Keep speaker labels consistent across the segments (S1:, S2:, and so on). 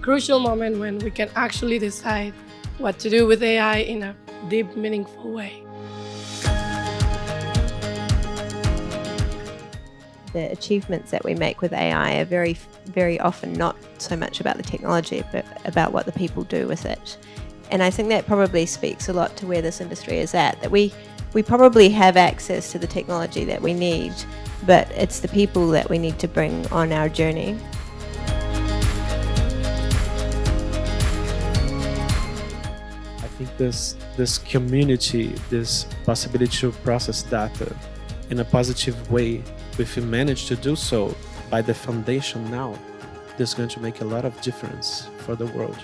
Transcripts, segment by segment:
S1: crucial moment when we can actually decide what to do with AI in a deep, meaningful way.
S2: The achievements that we make with AI are very, very often not so much about the technology, but about what the people do with it. And I think that probably speaks a lot to where this industry is at, that we probably have access to the technology that we need, but it's the people that we need to bring on our journey.
S3: I think this community, this possibility to process data in a positive way, if we manage to do so by the foundation now, this is going to make a lot of difference for the world.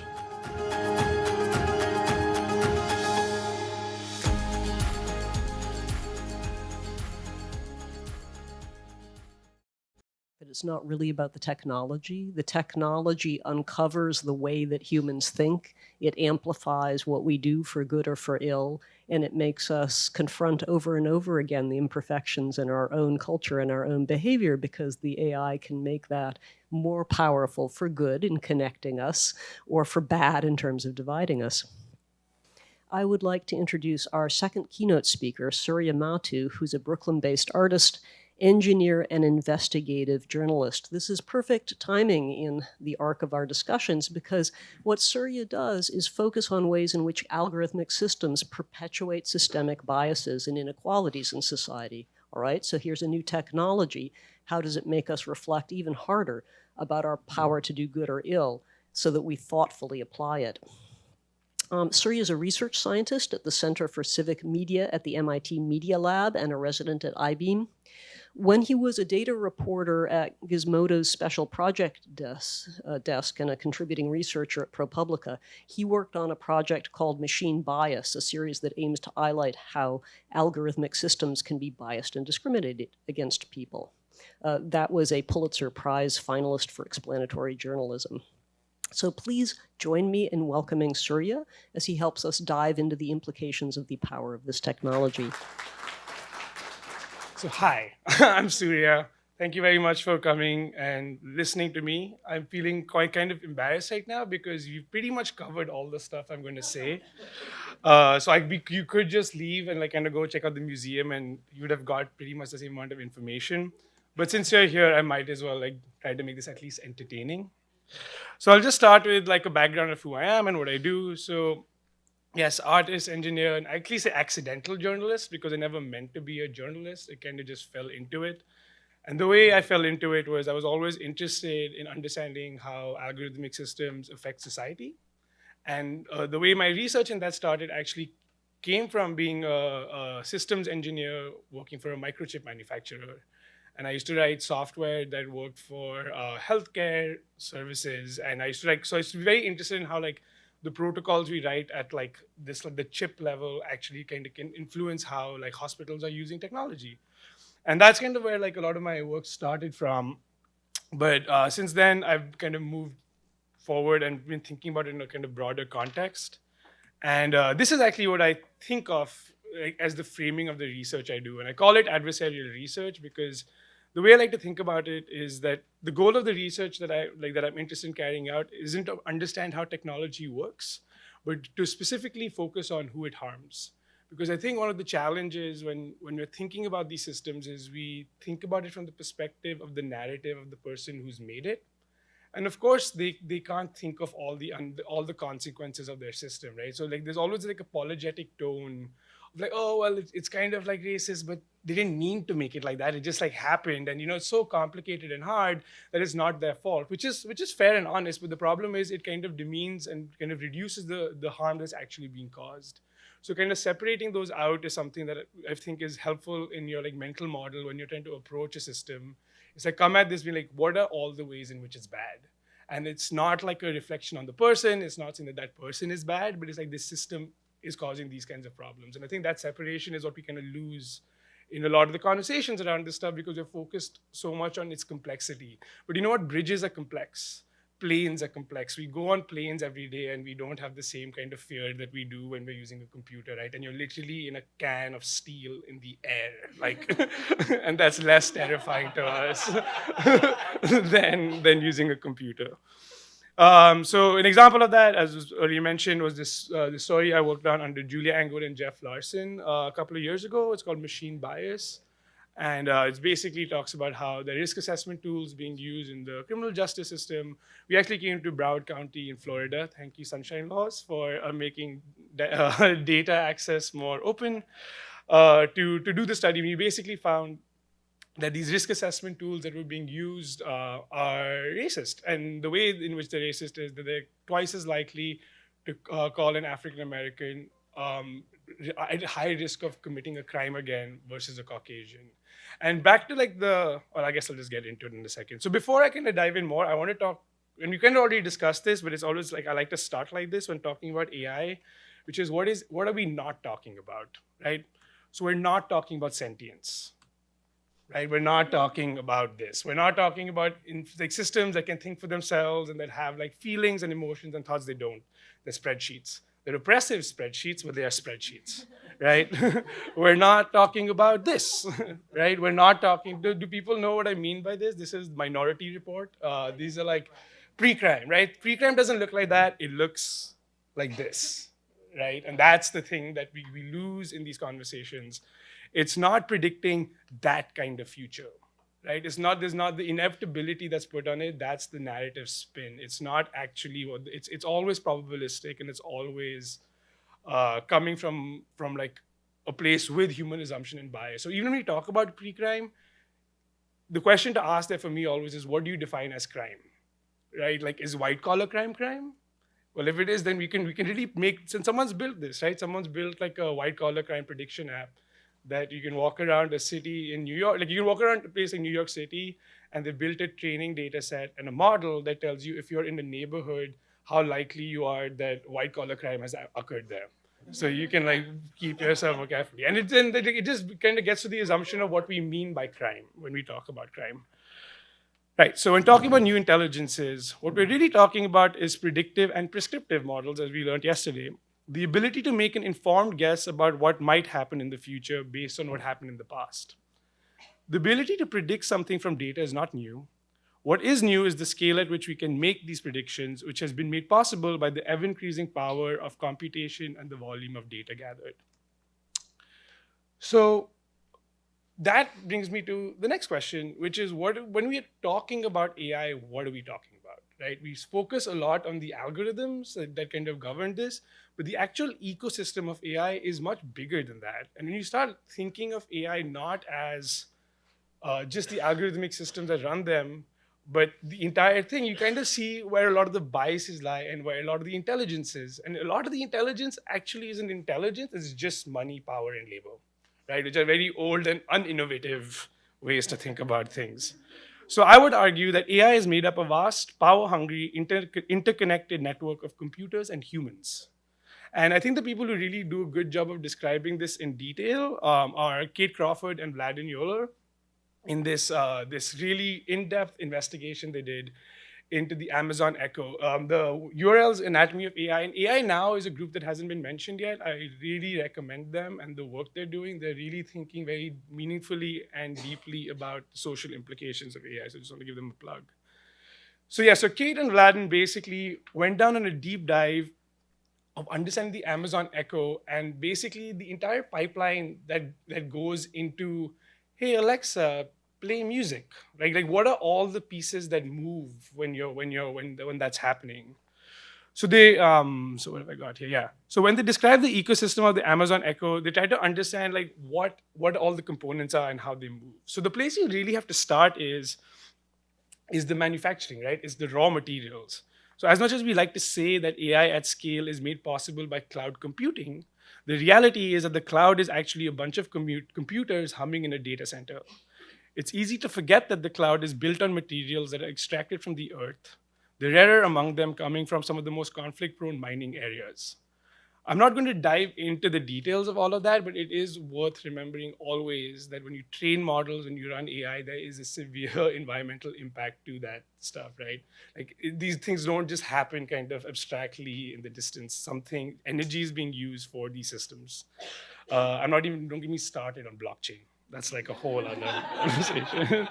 S4: It's not really about the technology. The technology uncovers the way that humans think. It amplifies what we do for good or for ill, and it makes us confront over and over again the imperfections in our own culture and our own behavior, because the AI can make that more powerful for good in connecting us, or for bad in terms of dividing us. I would like to introduce our second keynote speaker, Surya Mattu, who's a Brooklyn-based artist, engineer, and investigative journalist. This is perfect timing in the arc of our discussions, because what Surya does is focus on ways in which algorithmic systems perpetuate systemic biases and inequalities in society. All right, so here's a new technology. How does it make us reflect even harder about our power to do good or ill so that we thoughtfully apply it? Surya is a research scientist at the Center for Civic Media at the MIT Media Lab and a resident at IBEAM. When he was a data reporter at Gizmodo's special project desk and a contributing researcher at ProPublica, he worked on a project called Machine Bias, a series that aims to highlight how algorithmic systems can be biased and discriminated against people. That was a Pulitzer Prize finalist for explanatory journalism. So please join me in welcoming Surya as he helps us dive into the implications of the power of this technology.
S5: So hi, I'm Surya. Thank you very much for coming and listening to me. I'm feeling quite kind of embarrassed right now because you've pretty much covered all the stuff I'm going to say. You could just leave and kind of go check out the museum, and you would have got pretty much the same amount of information. But since you're here, I might as well try to make this at least entertaining. So I'll just start with a background of who I am and what I do. So yes, artist, engineer, and I actually say accidental journalist because I never meant to be a journalist. I kind of just fell into it. And the way I fell into it was I was always interested in understanding how algorithmic systems affect society. And the way my research in that started actually came from being a systems engineer working for a microchip manufacturer. And I used to write software that worked for healthcare services. And I used to so I used to be very interested in how the protocols we write at the chip level actually kind of can influence how hospitals are using technology. And that's kind of where a lot of my work started from. But since then, I've kind of moved forward and been thinking about it in a kind of broader context. And this is actually what I think of as the framing of the research I do. And I call it adversarial research because the way I like to think about it is that the goal of the research that I'm interested in carrying out isn't to understand how technology works, but to specifically focus on who it harms. Because I think one of the challenges when we're thinking about these systems is we think about it from the perspective of the narrative of the person who's made it. And of course, they can't think of all the consequences of their system, right? So there's always apologetic tone of oh, well, it's kind of racist, but they didn't mean to make it like that. It just happened. And it's so complicated and hard that it's not their fault, which is fair and honest. But the problem is it kind of demeans and kind of reduces the harm that's actually being caused. So kind of separating those out is something that I think is helpful in your mental model when you're trying to approach a system. It's come at this being what are all the ways in which it's bad? And it's not a reflection on the person. It's not saying that person is bad, but it's this system is causing these kinds of problems. And I think that separation is what we kind of lose in a lot of the conversations around this stuff because we're focused so much on its complexity. But you know what? Bridges are complex. Planes are complex. We go on planes every day and we don't have the same kind of fear that we do when we're using a computer, right? And you're literally in a can of steel in the air, and that's less terrifying to us than using a computer. So an example of that, as was already mentioned, was this story I worked on under Julia Angwood and Jeff Larson a couple of years ago. It's called Machine Bias. And it basically talks about how the risk assessment tools being used in the criminal justice system. We actually came to Broward County in Florida. Thank you, Sunshine Laws, for making data access more open to do the study. We basically found that these risk assessment tools that were being used are racist. And the way in which they're racist is that they're twice as likely to call an African American at high risk of committing a crime again versus a Caucasian. And back to like well, I guess I'll just get into it in a second. So before I kind of dive in more, I want to talk, and we kind of already discussed this, but it's always like I like to start like this when talking about AI, which is what are we not talking about, right? So we're not talking about sentience, right? We're not talking about this. We're not talking about like systems that can think for themselves and that have like feelings and emotions and thoughts. They don't. They're spreadsheets. They're oppressive spreadsheets, but they are spreadsheets, right? We're not talking about this, right? We're not talking. Do people know what I mean by this? This is Minority Report. These are like pre-crime, right? Pre-crime doesn't look like that. It looks like this, right? And that's the thing that we lose in these conversations. It's not predicting that kind of future, right? There's not the inevitability that's put on it. That's the narrative spin. It's not actually what it's always probabilistic, and it's always coming from like a place with human assumption and bias. So even when we talk about pre-crime, the question to ask there for me always is, what do you define as crime, right? Like, is white collar crime crime? Well, if it is, then we can really make, since someone's built this, right? Someone's built like a white collar crime prediction app that you can walk around a city in New York, like you can walk around a place like New York City, and they built a training data set and a model that tells you if you're in the neighborhood, how likely you are that white collar crime has occurred there. So you can like keep yourself more carefully. And it just kind of gets to the assumption of what we mean by crime when we talk about crime. Right, so when talking about new intelligences, what we're really talking about is predictive and prescriptive models, as we learned yesterday. The ability to make an informed guess about what might happen in the future based on what happened in the past. The ability to predict something from data is not new. What is new is the scale at which we can make these predictions, which has been made possible by the ever-increasing power of computation and the volume of data gathered. So that brings me to the next question, which is when we are talking about AI, what are we talking about, right? We focus a lot on the algorithms that kind of govern this, but the actual ecosystem of AI is much bigger than that. And when you start thinking of AI not as just the algorithmic systems that run them, but the entire thing, you kind of see where a lot of the biases lie and where a lot of the intelligence is. And a lot of the intelligence actually isn't intelligence, it's just money, power, and labor, right? Which are very old and uninnovative ways to think about things. So I would argue that AI is made up of a vast, power-hungry, interconnected network of computers and humans. And I think the people who really do a good job of describing this in detail are Kate Crawford and Vladimir Yoler in this really in-depth investigation they did into the Amazon Echo. The URL's Anatomy of AI, and AI Now is a group that hasn't been mentioned yet. I really recommend them and the work they're doing. They're really thinking very meaningfully and deeply about social implications of AI, so I just want to give them a plug. So yeah, so Kate and Vladimir basically went down on a deep dive of understanding the Amazon Echo and basically the entire pipeline that goes into, hey Alexa, play music. Like what are all the pieces that move when that's happening? So they so what have I got here? Yeah. So when they describe the ecosystem of the Amazon Echo, they try to understand like what all the components are and how they move. So the place you really have to start is the manufacturing, right? It's the raw materials. So as much as we like to say that AI at scale is made possible by cloud computing, the reality is that the cloud is actually a bunch of computers humming in a data center. It's easy to forget that the cloud is built on materials that are extracted from the earth, the rarer among them coming from some of the most conflict-prone mining areas. I'm not going to dive into the details of all of that, but it is worth remembering always that when you train models, when you run AI, there is a severe environmental impact to that stuff, right? Like these things don't just happen kind of abstractly in the distance. Energy is being used for these systems. Don't get me started on blockchain. That's like a whole other conversation.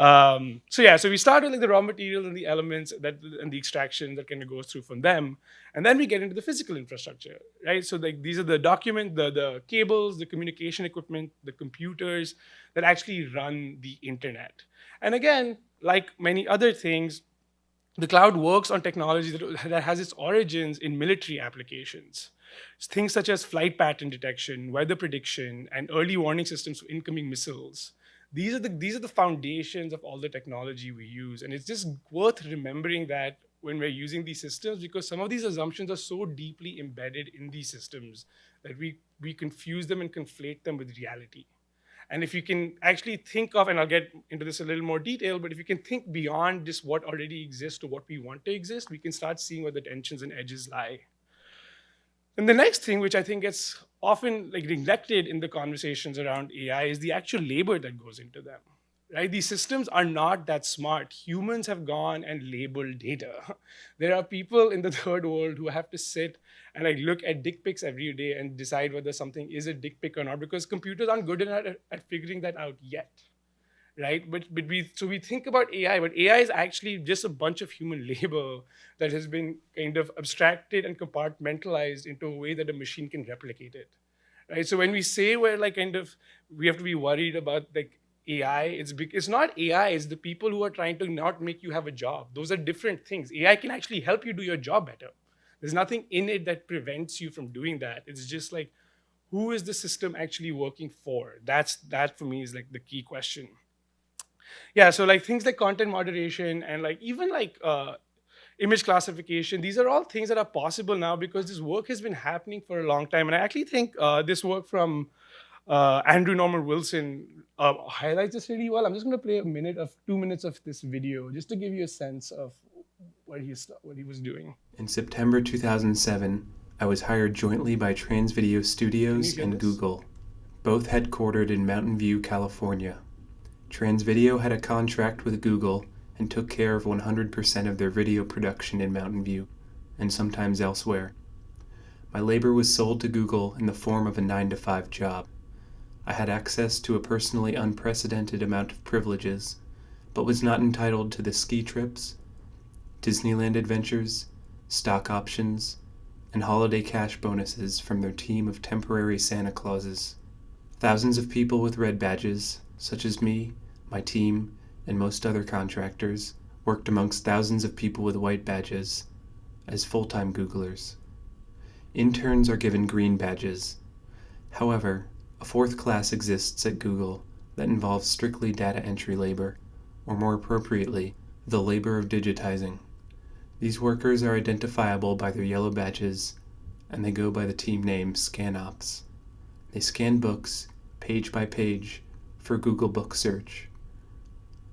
S5: So we start with like the raw materials and the elements and the extraction that kind of goes through from them, and then we get into the physical infrastructure, right? So like these are the cables, the communication equipment, the computers that actually run the internet. And again, like many other things, the cloud works on technology that has its origins in military applications. Things such as flight pattern detection, weather prediction, and early warning systems for incoming missiles. These are the foundations of all the technology we use. And it's just worth remembering that when we're using these systems, because some of these assumptions are so deeply embedded in these systems that we confuse them and conflate them with reality. And if you can actually think of, and I'll get into this a little more detail, but if you can think beyond just what already exists to what we want to exist, we can start seeing where the tensions and edges lie. And the next thing, which I think gets often like neglected in the conversations around AI, is the actual labor that goes into them. Right? These systems are not that smart. Humans have gone and labeled data. There are people in the third world who have to sit and like look at dick pics every day and decide whether something is a dick pic or not, because computers aren't good enough at figuring that out yet. Right? But we think about AI, but AI is actually just a bunch of human labor that has been kind of abstracted and compartmentalized into a way that a machine can replicate it. Right? So when we say we have to be worried about like AI, it's not AI, it's the people who are trying to not make you have a job. Those are different things. AI can actually help you do your job better. There's nothing in it that prevents you from doing that. It's just like, who is the system actually working for? That for me is like the key question. Yeah, so like things like content moderation and like even like image classification, these are all things that are possible now because this work has been happening for a long time. And I actually think this work from Andrew Norman Wilson highlights this really well. I'm just going to play 2 minutes of this video just to give you a sense of what he was doing.
S6: In September 2007, I was hired jointly by Transvideo Studios and Google, both headquartered in Mountain View, California. Transvideo had a contract with Google and took care of 100% of their video production in Mountain View, and sometimes elsewhere. My labor was sold to Google in the form of a 9-to-5 job. I had access to a personally unprecedented amount of privileges, but was not entitled to the ski trips, Disneyland adventures, stock options, and holiday cash bonuses from their team of temporary Santa Clauses. Thousands of people with red badges, such as me, my team, and most other contractors, worked amongst thousands of people with white badges as full-time Googlers. Interns are given green badges. However, a fourth class exists at Google that involves strictly data entry labor, or more appropriately, the labor of digitizing. These workers are identifiable by their yellow badges, and they go by the team name ScanOps. They scan books, page by page, for Google Book Search.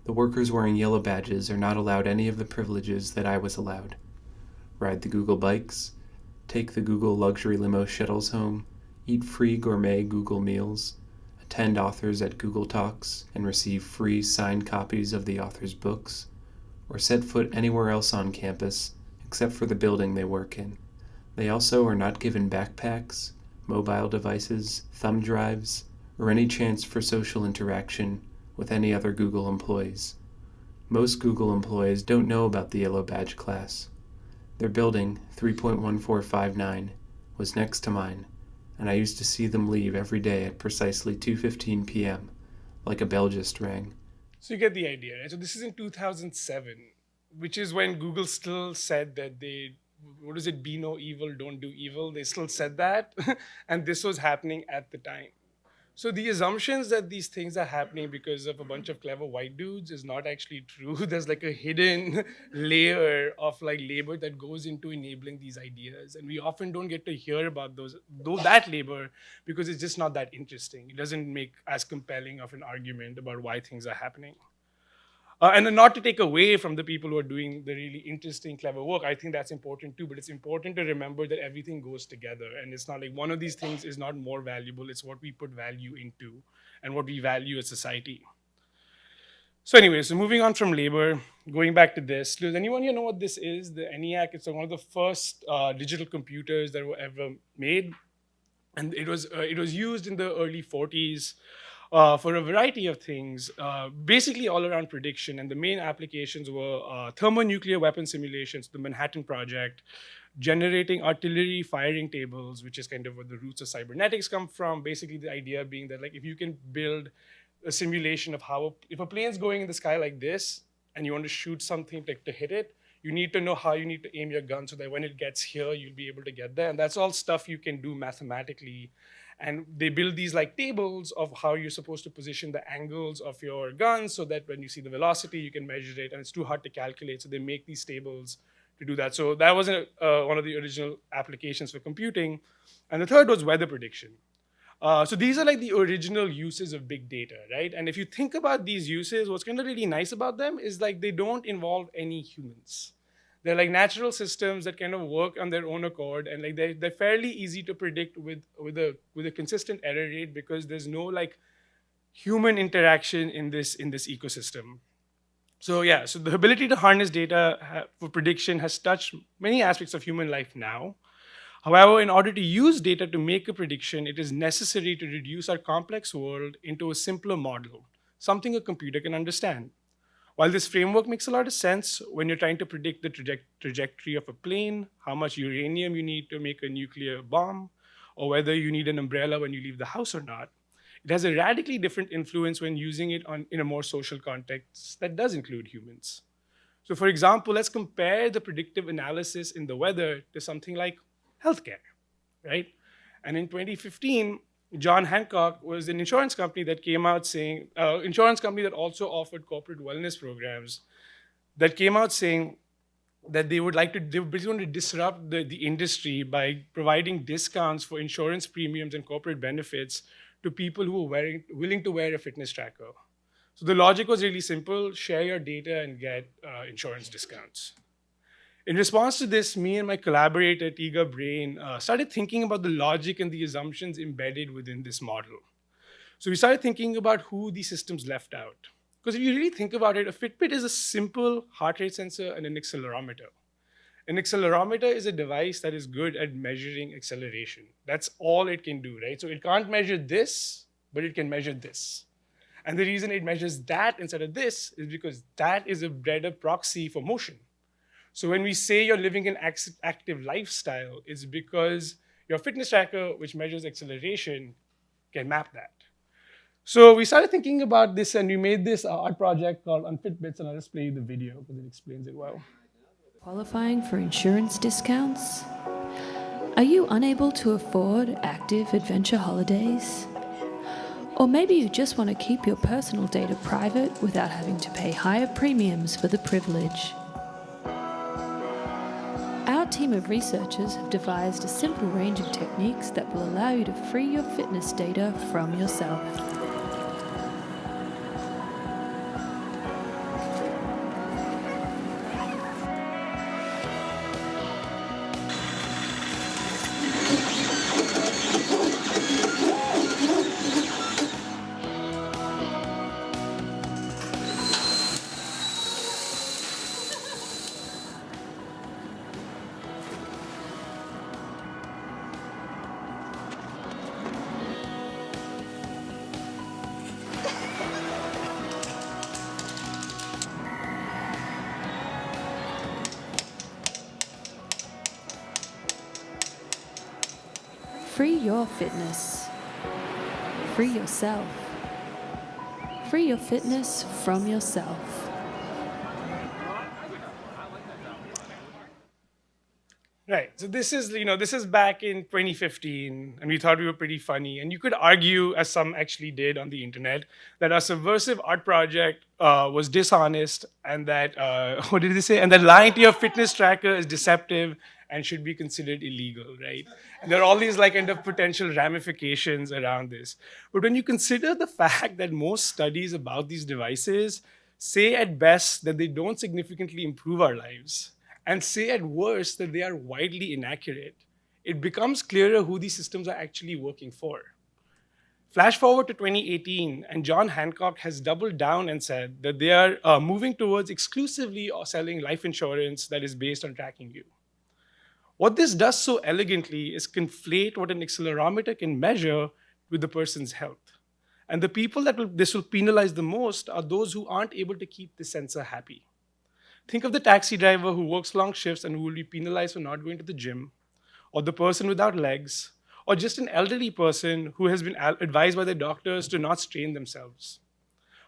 S6: The workers wearing yellow badges are not allowed any of the privileges that I was allowed. Ride the Google bikes, take the Google luxury limo shuttles home, eat free gourmet Google meals, attend authors at Google Talks and receive free signed copies of the author's books, or set foot anywhere else on campus except for the building they work in. They also are not given backpacks, mobile devices, thumb drives, or any chance for social interaction with any other Google employees. Most Google employees don't know about the Yellow Badge class. Their building, 3.1459, was next to mine, and I used to see them leave every day at precisely 2:15 p.m., like a bell just rang.
S5: So you get the idea, right? So this is in 2007, which is when Google still said that be no evil, don't do evil. They still said that, and this was happening at the time. So the assumptions that these things are happening because of a bunch of clever white dudes is not actually true. There's like a hidden layer of like labor that goes into enabling these ideas. And we often don't get to hear about that labor because it's just not that interesting. It doesn't make as compelling of an argument about why things are happening. And then not to take away from the people who are doing the really interesting, clever work, I think that's important too, but it's important to remember that everything goes together. And it's not like one of these things is not more valuable, it's what we put value into and what we value as society. So anyway, so moving on from labor, going back to this, does anyone here know what this is? The ENIAC, it's one of the first digital computers that were ever made. And it was used in the early 40s. for a variety of things, basically all around prediction. And the main applications were thermonuclear weapon simulations, the Manhattan Project, generating artillery firing tables, which is kind of where the roots of cybernetics come from. Basically, the idea being that like if you can build a simulation of how, if a plane's going in the sky like this, and you want to shoot something to hit it, you need to know how you need to aim your gun so that when it gets here, you'll be able to get there. And that's all stuff you can do mathematically. And they build these like tables of how you're supposed to position the angles of your guns so that when you see the velocity, you can measure it. And it's too hard to calculate. So they make these tables to do that. So that was one of the original applications for computing. And the third was weather prediction. So these are like the original uses of big data, right? And if you think about these uses, what's kind of really nice about them is like they don't involve any humans. They're like natural systems that kind of work on their own accord, and like they're fairly easy to predict with a consistent error rate because there's no like human interaction in this ecosystem. So yeah, so the ability to harness data for prediction has touched many aspects of human life now. However, in order to use data to make a prediction, it is necessary to reduce our complex world into a simpler model, something a computer can understand. While this framework makes a lot of sense when you're trying to predict the trajectory of a plane, how much uranium you need to make a nuclear bomb, or whether you need an umbrella when you leave the house or not, it has a radically different influence when using it in a more social context that does include humans. So for example, let's compare the predictive analysis in the weather to something like healthcare, right? And in 2015, John Hancock was an insurance company that came out saying, insurance company that also offered corporate wellness programs, that came out saying that they would basically want to disrupt the industry by providing discounts for insurance premiums and corporate benefits to people who were willing to wear a fitness tracker. So the logic was really simple: share your data and get insurance discounts. In response to this, me and my collaborator, Tiga Brain, started thinking about the logic and the assumptions embedded within this model. So we started thinking about who these systems left out. Because if you really think about it, a Fitbit is a simple heart rate sensor and an accelerometer. An accelerometer is a device that is good at measuring acceleration. That's all it can do, right? So it can't measure this, but it can measure this. And the reason it measures that instead of this is because that is a better proxy for motion. So when we say you're living an active lifestyle, it's because your fitness tracker, which measures acceleration, can map that. So we started thinking about this, and we made this art project called Unfitbits, and I'll just play you the video because it explains it well.
S7: Qualifying for insurance discounts? Are you unable to afford active adventure holidays? Or maybe you just want to keep your personal data private without having to pay higher premiums for the privilege. Our team of researchers have devised a simple range of techniques that will allow you to free your fitness data from yourself. Free your fitness. Free yourself. Free your fitness from yourself.
S5: Right. So this is back in 2015, and we thought we were pretty funny. And you could argue, as some actually did on the internet, that our subversive art project was dishonest, and that what did they say? And that lying to your fitness tracker is deceptive and should be considered illegal, right? And there are all these like kind of potential ramifications around this. But when you consider the fact that most studies about these devices say at best that they don't significantly improve our lives, and say at worst that they are widely inaccurate, it becomes clearer who these systems are actually working for. Flash forward to 2018, and John Hancock has doubled down and said that they are moving towards exclusively selling life insurance that is based on tracking you. What this does so elegantly is conflate what an accelerometer can measure with the person's health. And the people that this will penalize the most are those who aren't able to keep the sensor happy. Think of the taxi driver who works long shifts and who will be penalized for not going to the gym, or the person without legs, or just an elderly person who has been advised by their doctors to not strain themselves.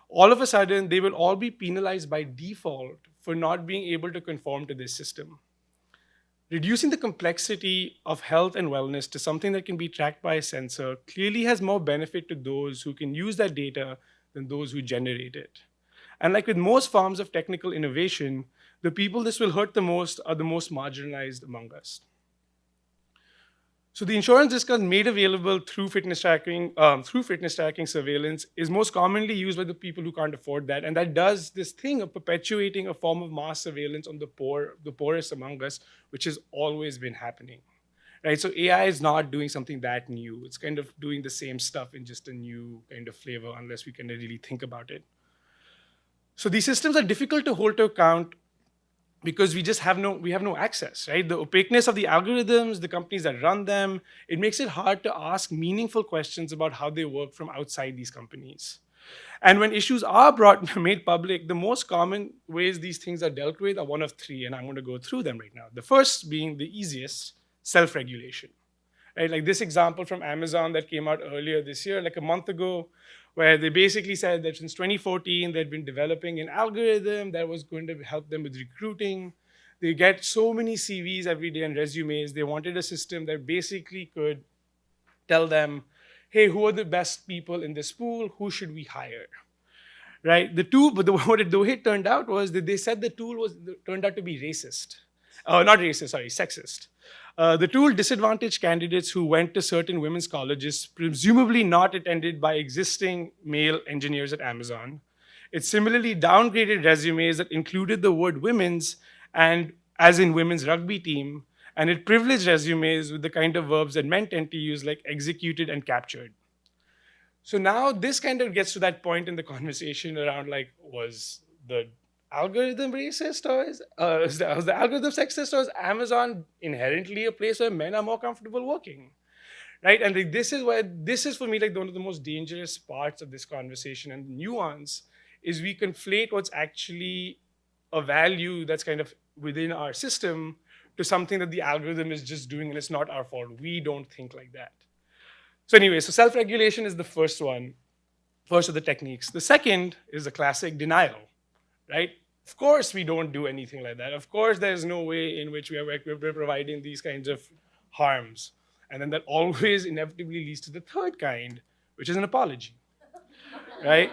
S5: All of a sudden, they will all be penalized by default for not being able to conform to this system. Reducing the complexity of health and wellness to something that can be tracked by a sensor clearly has more benefit to those who can use that data than those who generate it. And like with most forms of technical innovation, the people this will hurt the most are the most marginalized among us. So the insurance discount made available through fitness tracking surveillance is most commonly used by the people who can't afford that, and that does this thing of perpetuating a form of mass surveillance on the poor, the poorest among us, which has always been happening, right? So AI is not doing something that new. It's kind of doing the same stuff in just a new kind of flavor, unless we can really think about it. So these systems are difficult to hold to account because we have no access, right? The opaqueness of the algorithms, the companies that run them, it makes it hard to ask meaningful questions about how they work from outside these companies. And when issues are made public, the most common ways these things are dealt with are one of three, and I'm going to go through them right now. The first being the easiest, self-regulation. Right? Like this example from Amazon that came out earlier this year, like a month ago, where they basically said that since 2014, they'd been developing an algorithm that was going to help them with recruiting. They get so many CVs every day and resumes. They wanted a system that basically could tell them, hey, who are the best people in this pool? Who should we hire? Right? The way it turned out was that they said the tool turned out to be racist. Not racist, sorry, sexist. The tool disadvantaged candidates who went to certain women's colleges, presumably not attended by existing male engineers at Amazon. It similarly downgraded resumes that included the word women's, and as in women's rugby team, and it privileged resumes with the kind of verbs that men tend to use, like executed and captured. So now this kind of gets to that point in the conversation around, like, was the algorithm racist, or was the algorithm sexist, or is Amazon inherently a place where men are more comfortable working, right? And like, this is for me like one of the most dangerous parts of this conversation, and nuance is we conflate what's actually a value that's kind of within our system to something that the algorithm is just doing, and it's not our fault. We don't think like that. So anyway, so self-regulation is the first one, first of the techniques. The second is the classic denial. Right? Of course, we don't do anything like that. Of course, there's no way in which we're providing these kinds of harms. And then that always inevitably leads to the third kind, which is an apology. Right?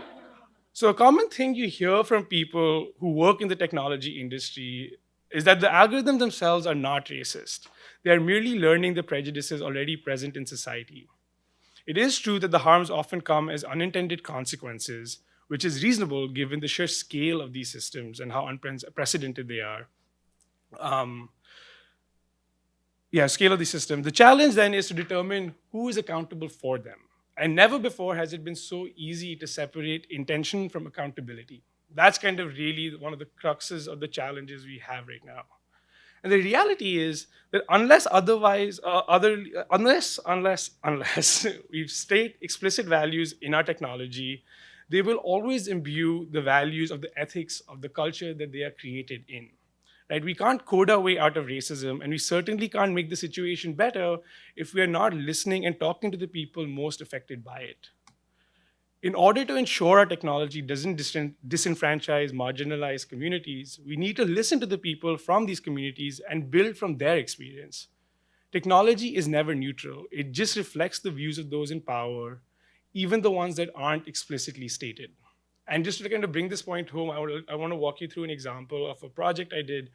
S5: So a common thing you hear from people who work in the technology industry is that the algorithms themselves are not racist. They are merely learning the prejudices already present in society. It is true that the harms often come as unintended consequences, which is reasonable given the sheer scale of these systems and how unprecedented they are. Scale of the system. The challenge then is to determine who is accountable for them. And never before has it been so easy to separate intention from accountability. That's kind of really one of the cruxes of the challenges we have right now. And the reality is that unless we state explicit values in our technology, they will always imbue the values of the ethics of the culture that they are created in. Right? We can't code our way out of racism, and we certainly can't make the situation better if we are not listening and talking to the people most affected by it. In order to ensure our technology doesn't disenfranchise marginalized communities, we need to listen to the people from these communities and build from their experience. Technology is never neutral. It just reflects the views of those in power, even the ones that aren't explicitly stated. And just to kind of bring this point home, I want to walk you through an example of a project I did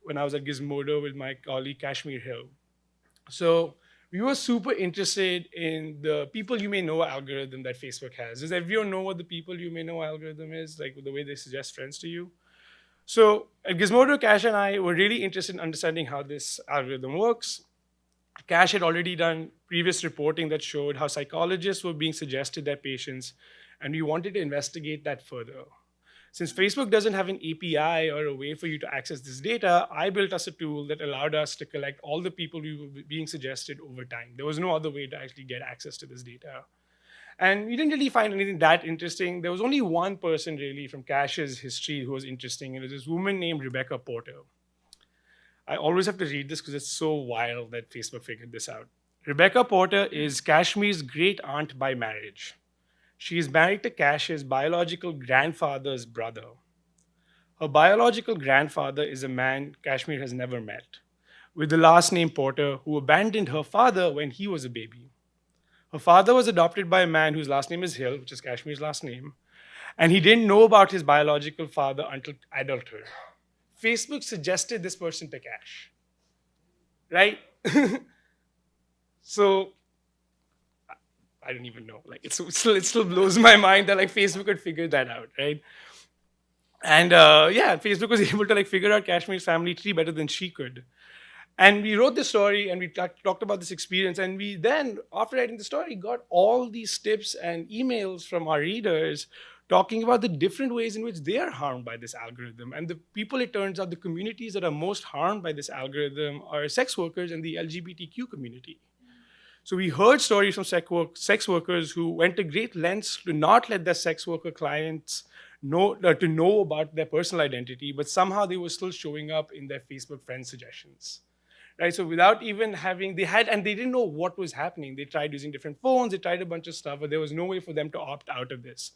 S5: when I was at Gizmodo with my colleague Kashmir Hill. So we were super interested in the people you may know algorithm that Facebook has. Does everyone know what the people you may know algorithm is, like the way they suggest friends to you? So at Gizmodo, Cash and I were really interested in understanding how this algorithm works. Cash had already done previous reporting that showed how psychologists were being suggested their patients, and we wanted to investigate that further. Since Facebook doesn't have an API or a way for you to access this data, I built us a tool that allowed us to collect all the people we were being suggested over time. There was no other way to actually get access to this data. And we didn't really find anything that interesting. There was only one person really from Cash's history who was interesting. It was this woman named Rebecca Porter. I always have to read this because it's so wild that Facebook figured this out. Rebecca Porter is Kashmir's great aunt by marriage. She is married to Cash's biological grandfather's brother. Her biological grandfather is a man Kashmir has never met, with the last name Porter, who abandoned her father when he was a baby. Her father was adopted by a man whose last name is Hill, which is Kashmir's last name, and he didn't know about his biological father until adulthood. Facebook suggested this person to Cash, right? So I don't even know. Like it still blows my mind that like Facebook could figure that out, right? And yeah, Facebook was able to like figure out Kashmir's family tree better than she could. And we wrote this story and we talked about this experience. And we then, after writing the story, got all these tips and emails from our readers talking about the different ways in which they are harmed by this algorithm. And the people, it turns out, the communities that are most harmed by this algorithm are sex workers and the LGBTQ community. So we heard stories from sex workers who went to great lengths to not let their sex worker clients know about their personal identity, but somehow they were still showing up in their Facebook friend suggestions. Right, so without even having, they didn't know what was happening. They tried using different phones, they tried a bunch of stuff, but there was no way for them to opt out of this.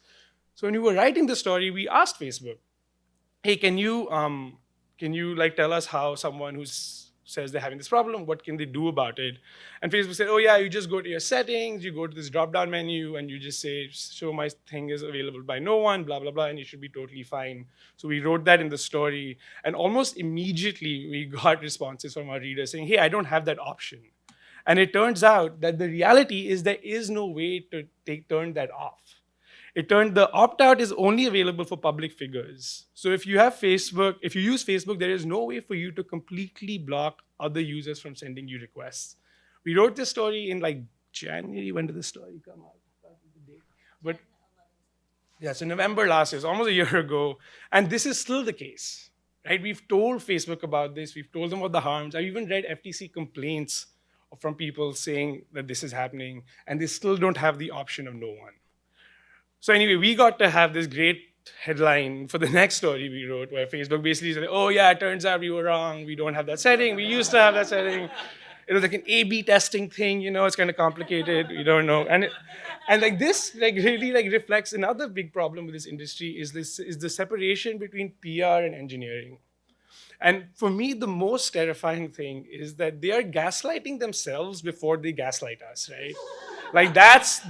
S5: So when we were writing the story, we asked Facebook, hey, can you like tell us how someone who says they're having this problem, what can they do about it? And Facebook said, oh yeah, you just go to your settings, you go to this drop-down menu, and you just say, show my thing is available by no one, blah, blah, blah, and you should be totally fine. So we wrote that in the story, and almost immediately we got responses from our readers saying, hey, I don't have that option. And it turns out that the reality is there is no way to turn that off. The opt-out is only available for public figures. So if you have Facebook, if you use Facebook, there is no way for you to completely block other users from sending you requests. We wrote this story in like January. When did the story come out? But yeah, so November last year, so almost a year ago. And this is still the case, right? We've told Facebook about this. We've told them about the harms. I've even read FTC complaints from people saying that this is happening, and they still don't have the option of no one. So anyway, we got to have this great headline for the next story we wrote, where Facebook basically said, oh yeah, it turns out we were wrong. We don't have that setting. We used to have that setting. It was like an A/B testing thing, you know, it's kind of complicated. We don't know. And like this like really like reflects another big problem with this industry is the separation between PR and engineering. And for me, the most terrifying thing is that they are gaslighting themselves before they gaslight us, right? Like that's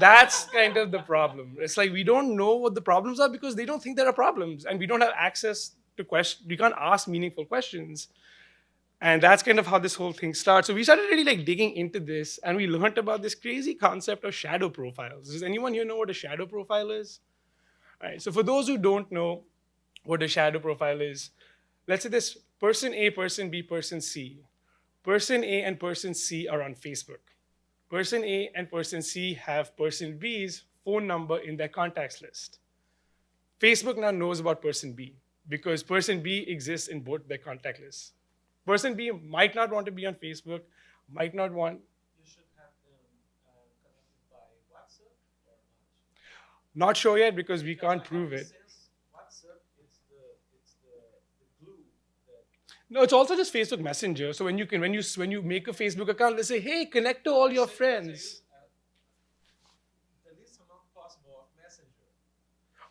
S5: kind of the problem. It's like we don't know what the problems are because they don't think there are problems, and we don't have access to questions. We can't ask meaningful questions. And that's kind of how this whole thing starts. So we started really like digging into this, and we learned about this crazy concept of shadow profiles. Does anyone here know what a shadow profile is? All right, so for those who don't know what a shadow profile is, let's say this person A, person B, person C. Person A and person C are on Facebook. Person A and person C have person B's phone number in their contacts list. Facebook now knows about person B because person B exists in both their contact lists. Person B might not want to be on Facebook, might not want.
S3: You should have them connected by WhatsApp or not?
S5: Not sure yet because we can't prove it.
S3: WhatsApp, it's the glue that.
S5: No, it's also just Facebook Messenger. So when you make a Facebook account, they say, hey, connect to all your friends.
S3: The least amount possible of Messenger.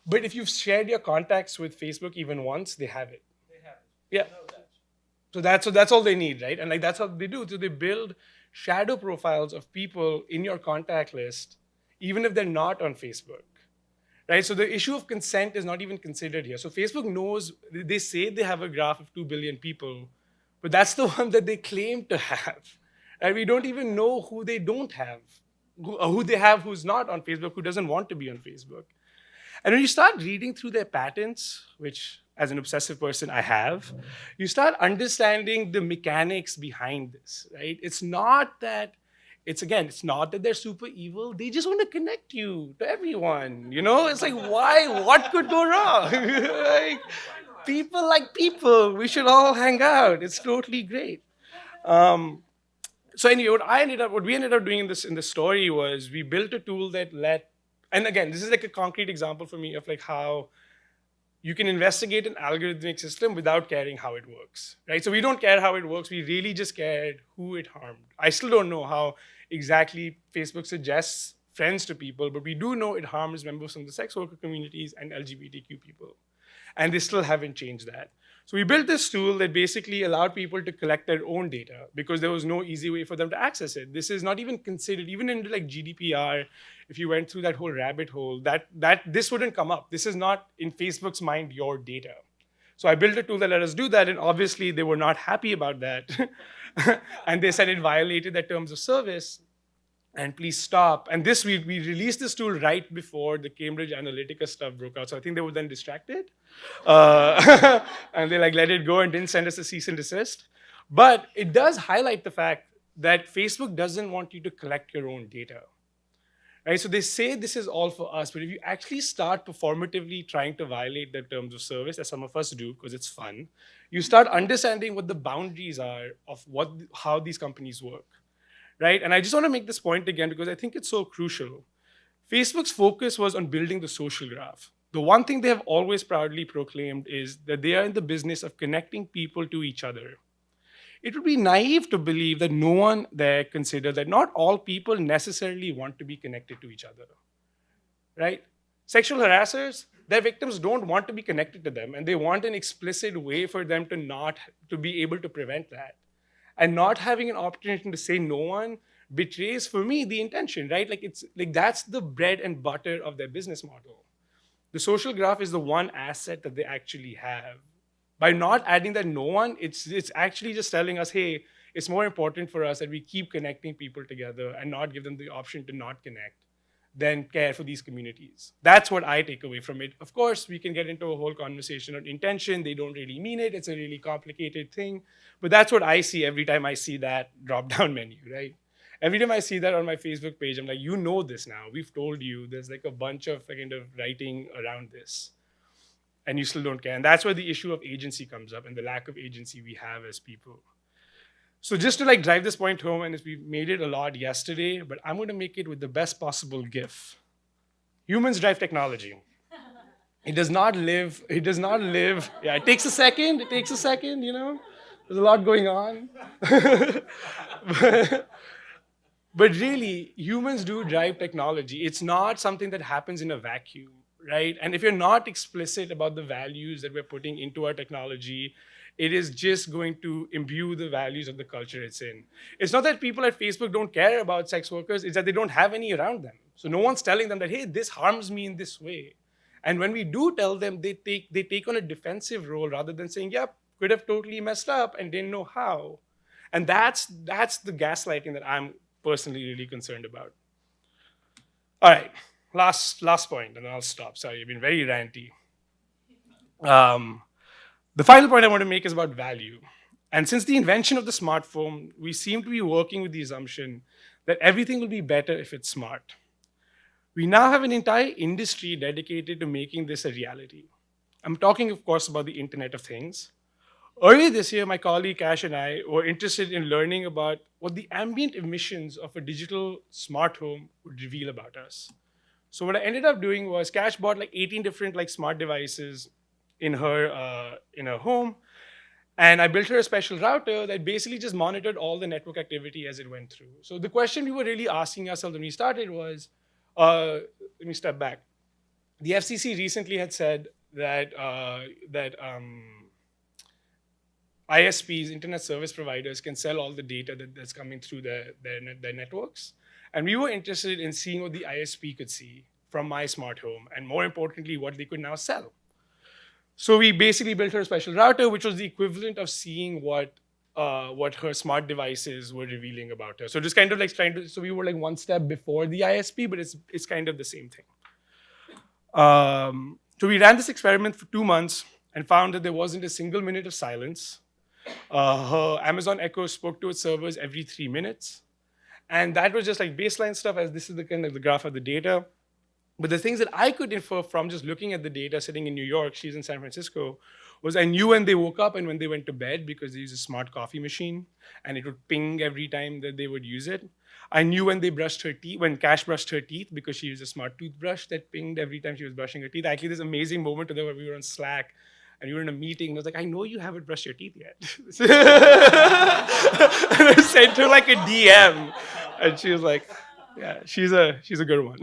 S5: But if you've shared your contacts with Facebook even once, they have it.
S3: They have it.
S5: Yeah.
S3: I know that.
S5: So that's all they need, right? And like that's how they do. So they build shadow profiles of people in your contact list, even if they're not on Facebook. Right? So the issue of consent is not even considered here. So Facebook knows, they say they have a graph of 2 billion people, but that's the one that they claim to have. And we don't even know who they don't have, who they have who's not on Facebook, who doesn't want to be on Facebook. And when you start reading through their patents, which as an obsessive person I have, you start understanding the mechanics behind this, right? It's not that they're super evil. They just want to connect you to everyone, you know? It's like, why? What could go wrong? Like, people like people. We should all hang out. It's totally great. So anyway, what we ended up doing in the story was we built a tool that and again, this is like a concrete example for me of like how you can investigate an algorithmic system without caring how it works, right? So we don't care how it works. We really just cared who it harmed. I still don't know how exactly Facebook suggests friends to people, but we do know it harms members from the sex worker communities and LGBTQ people. And they still haven't changed that. So we built this tool that basically allowed people to collect their own data because there was no easy way for them to access it. This is not even considered, even in like GDPR, if you went through that whole rabbit hole, that this wouldn't come up. This is not, in Facebook's mind, your data. So I built a tool that let us do that, and obviously they were not happy about that. And they said it violated their terms of service, and please stop. And this, we released this tool right before the Cambridge Analytica stuff broke out. So I think they were then distracted. And they like let it go and didn't send us a cease and desist. But it does highlight the fact that Facebook doesn't want you to collect your own data. Right? So they say this is all for us, but if you actually start performatively trying to violate their terms of service, as some of us do because it's fun, you start understanding what the boundaries are of how these companies work. Right? And I just want to make this point again because I think it's so crucial. Facebook's focus was on building the social graph. The one thing they have always proudly proclaimed is that they are in the business of connecting people to each other. It would be naive to believe that no one there considered that not all people necessarily want to be connected to each other. Right? Sexual harassers, their victims don't want to be connected to them, and they want an explicit way for them to be able to prevent that. And not having an opportunity to say no one betrays, for me, the intention, right? Like it's like that's the bread and butter of their business model. The social graph is the one asset that they actually have. By not adding that no one, it's actually just telling us, hey, it's more important for us that we keep connecting people together and not give them the option to not connect than care for these communities. That's what I take away from it. Of course, we can get into a whole conversation on intention. They don't really mean it. It's a really complicated thing. But that's what I see every time I see that drop-down menu, right? Every time I see that on my Facebook page, I'm like, you know this now. We've told you. There's like a bunch of kind of writing around this. And you still don't care. And that's where the issue of agency comes up and the lack of agency we have as people. So just to like drive this point home, and we made it a lot yesterday, but I'm going to make it with the best possible GIF. Humans drive technology. It does not live, yeah, it takes a second, you know? There's a lot going on. But really, humans do drive technology. It's not something that happens in a vacuum, right? And if you're not explicit about the values that we're putting into our technology, it is just going to imbue the values of the culture it's in. It's not that people at Facebook don't care about sex workers, it's that they don't have any around them. So no one's telling them that, hey, this harms me in this way. And when we do tell them, they take on a defensive role rather than saying, yep, could have totally messed up and didn't know how. And that's the gaslighting that I'm personally really concerned about. All right, last point, and then I'll stop. Sorry, I've been very ranty. The final point I want to make is about value. And since the invention of the smartphone, we seem to be working with the assumption that everything will be better if it's smart. We now have an entire industry dedicated to making this a reality. I'm talking, of course, about the Internet of Things. Earlier this year, my colleague Kash and I were interested in learning about what the ambient emissions of a digital smart home would reveal about us. So what I ended up doing was Kash bought like 18 different like smart devices in her home, and I built her a special router that basically just monitored all the network activity as it went through. So the question we were really asking ourselves when we started was, let me step back. The FCC recently had said that ISPs, internet service providers, can sell all the data that's coming through their networks. And we were interested in seeing what the ISP could see from my smart home, and more importantly, what they could now sell. So we basically built her a special router, which was the equivalent of seeing what her smart devices were revealing about her. So just kind of like so we were like one step before the ISP, but it's kind of the same thing. So we ran this experiment for 2 months and found that there wasn't a single minute of silence. Her Amazon Echo spoke to its servers every 3 minutes. And that was just like baseline stuff, as this is the kind of the graph of the data. But the things that I could infer from just looking at the data sitting in New York, she's in San Francisco, was I knew when they woke up and when they went to bed because they use a smart coffee machine and it would ping every time that they would use it. I knew when they brushed her teeth, when Cash brushed her teeth because she used a smart toothbrush that pinged every time she was brushing her teeth. Actually, this amazing moment today where we were on Slack and we were in a meeting and I was like, I know you haven't brushed your teeth yet. And I sent her like a DM and she was like, yeah, she's a good one.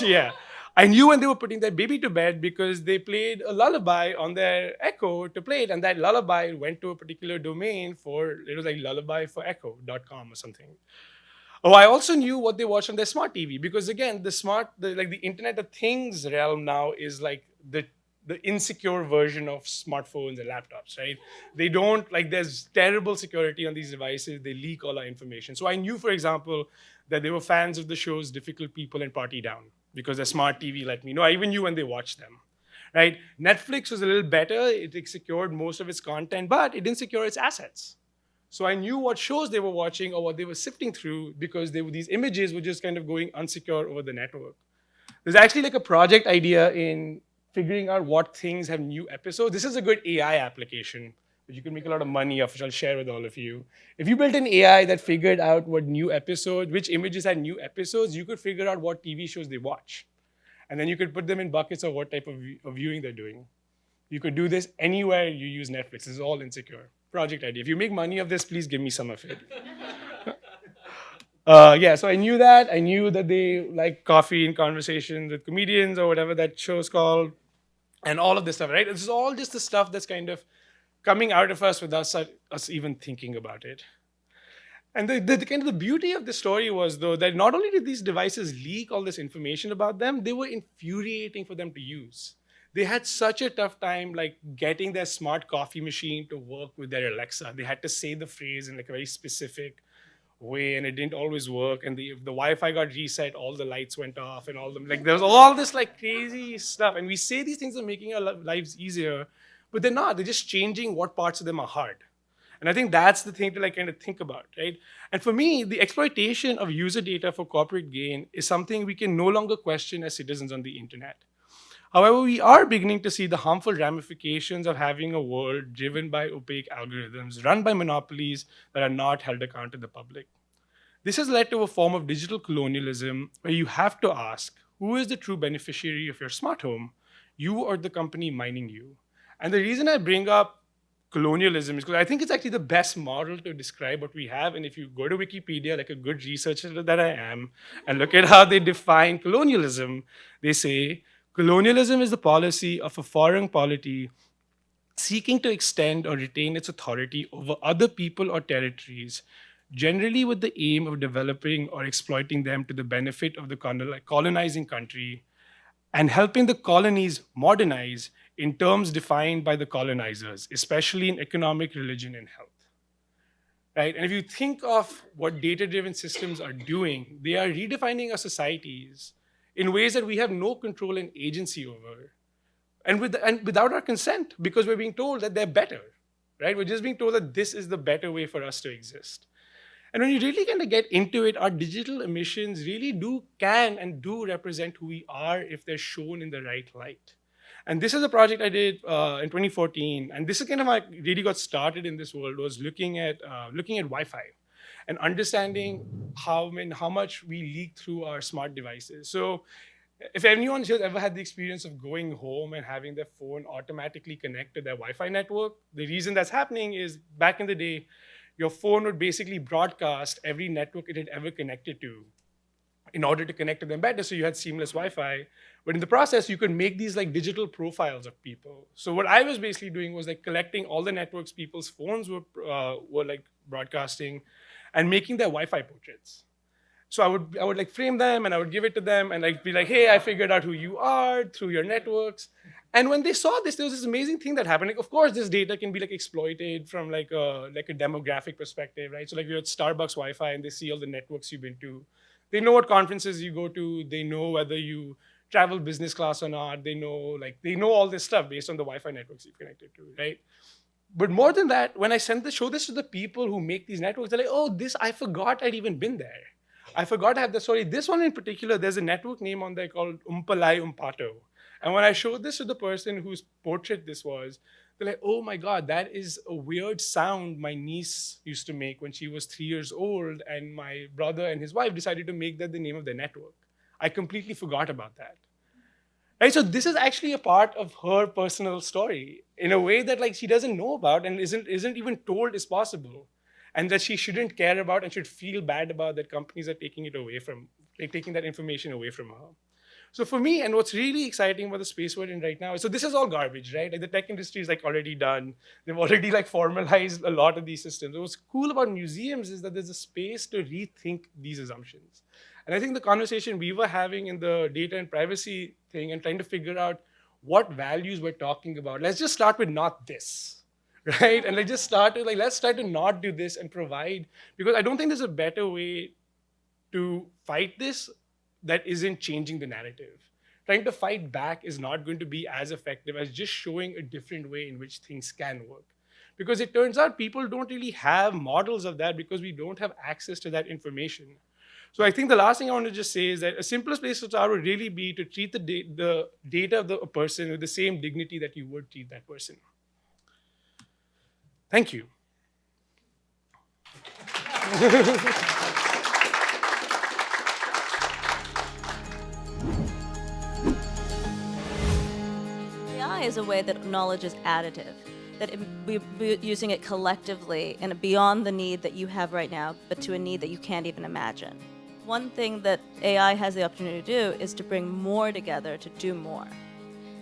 S5: Yeah. I knew when they were putting that baby to bed because they played a lullaby on their Echo to play it, and that lullaby went to a particular domain it was like lullabyforecho.com or something. Oh, I also knew what they watched on their smart TV because again, the Internet of Things realm now is like the insecure version of smartphones and laptops, right? They don't, like, there's terrible security on these devices. They leak all our information. So I knew, for example, that they were fans of the shows Difficult People and Party Down because their smart TV let me know. I even knew when they watched them, right? Netflix was a little better. It secured most of its content, but it didn't secure its assets. So I knew what shows they were watching or what they were sifting through because these images were just kind of going unsecure over the network. There's actually like a project idea in figuring out what things have new episodes. This is a good AI application, which you can make a lot of money off, which I'll share with all of you. If you built an AI that figured out which images had new episodes, you could figure out what TV shows they watch. And then you could put them in buckets of what type of viewing they're doing. You could do this anywhere you use Netflix. This is all insecure. Project idea. If you make money of this, please give me some of it. Yeah, so I knew that. I knew that they like coffee and conversations with comedians or whatever that show's called. And all of this stuff, right? This is all just the stuff that's kind of coming out of us without us even thinking about it. And the kind of the beauty of the story was, though, that not only did these devices leak all this information about them, they were infuriating for them to use. They had such a tough time like getting their smart coffee machine to work with their Alexa. They had to say the phrase in like a very specific way, and it didn't always work. And if the Wi-Fi got reset, all the lights went off, and all them like there was all this like crazy stuff. And we say these things are making our lives easier, but they're not. They're just changing what parts of them are hard. And I think that's the thing to like kind of think about, right? And for me, the exploitation of user data for corporate gain is something we can no longer question as citizens on the internet. However, we are beginning to see the harmful ramifications of having a world driven by opaque algorithms run by monopolies that are not held account to the public. This has led to a form of digital colonialism where you have to ask, who is the true beneficiary of your smart home, you or the company mining you? And the reason I bring up colonialism is because I think it's actually the best model to describe what we have. And if you go to Wikipedia, like a good researcher that I am, and look at how they define colonialism, they say, colonialism is the policy of a foreign polity seeking to extend or retain its authority over other people or territories, generally with the aim of developing or exploiting them to the benefit of the colonizing country and helping the colonies modernize in terms defined by the colonizers, especially in economic, religion, and health. Right? And if you think of what data-driven systems are doing, they are redefining our societies in ways that we have no control and agency over, and without our consent, because we're being told that they're better, right? We're just being told that this is the better way for us to exist. And when you really kind of get into it, our digital emissions really can represent who we are if they're shown in the right light. And this is a project I did in 2014, and this is kind of how I really got started in this world, was looking at Wi-Fi and understanding how much we leak through our smart devices. So if anyone has ever had the experience of going home and having their phone automatically connect to their Wi-Fi network, the reason that's happening is back in the day, your phone would basically broadcast every network it had ever connected to in order to connect to them better, so you had seamless Wi-Fi. But in the process, you could make these like digital profiles of people. So what I was basically doing was like collecting all the networks people's phones were like broadcasting and making their Wi-Fi portraits. So I would like frame them and I would give it to them and like be like, hey, I figured out who you are through your networks. And when they saw this, there was this amazing thing that happened. Like, of course, this data can be like exploited from like a demographic perspective, right? So like you're at Starbucks Wi-Fi and they see all the networks you've been to. They know what conferences you go to. They know whether you travel business class or not. They know all this stuff based on the Wi-Fi networks you've connected to, right? But more than that, when I show this to the people who make these networks, they're like, oh, I forgot I'd even been there. I forgot I have the story. This one in particular, there's a network name on there called Umpalai Umpato. And when I showed this to the person whose portrait this was, they're like, oh my God, that is a weird sound my niece used to make when she was 3 years old, and my brother and his wife decided to make that the name of their network. I completely forgot about that. Right? So this is actually a part of her personal story in a way that like she doesn't know about and isn't even told is possible, and that she shouldn't care about and should feel bad about that companies are taking it away from, like taking that information away from her. So for me, and what's really exciting about the space we're in right now, so this is all garbage, right? Like the tech industry is like already done. They've already like formalized a lot of these systems. What's cool about museums is that there's a space to rethink these assumptions. And I think the conversation we were having in the data and privacy thing and trying to figure out what values we're talking about, let's just start with not this, right? And let's just start to like, let's try to not do this and provide, because I don't think there's a better way to fight this that isn't changing the narrative. Trying to fight back is not going to be as effective as just showing a different way in which things can work. Because it turns out people don't really have models of that because we don't have access to that information. So I think the last thing I want to just say is that a simplest place to start would really be to treat the data of a person with the same dignity that you would treat that person. Thank you.
S8: AI is a way that knowledge is additive, that we're using it collectively and beyond the need that you have right now, but to a need that you can't even imagine. One thing that AI has the opportunity to do is to bring more together to do more.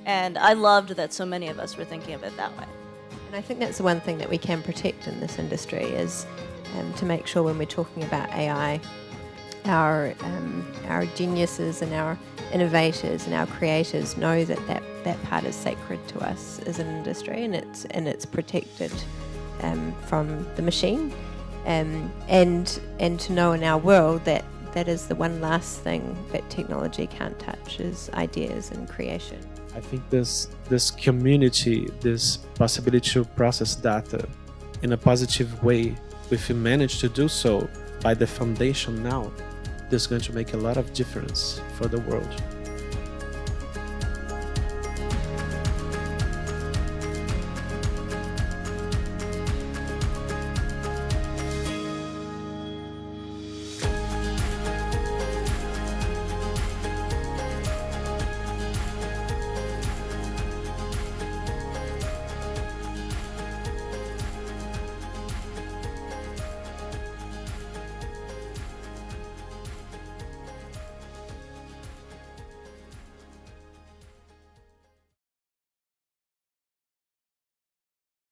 S8: And I loved that so many of us were thinking of it that way.
S2: And I think that's the one thing that we can protect in this industry is to make sure when we're talking about AI, our geniuses and our innovators and our creators know that that part is sacred to us as an industry, and it's protected from the machine, and to know in our world that is the one last thing that technology can't touch is ideas and creation.
S3: I think this community, this possibility to process data in a positive way, if we manage to do so by the foundation now, this is going to make a lot of difference for the world.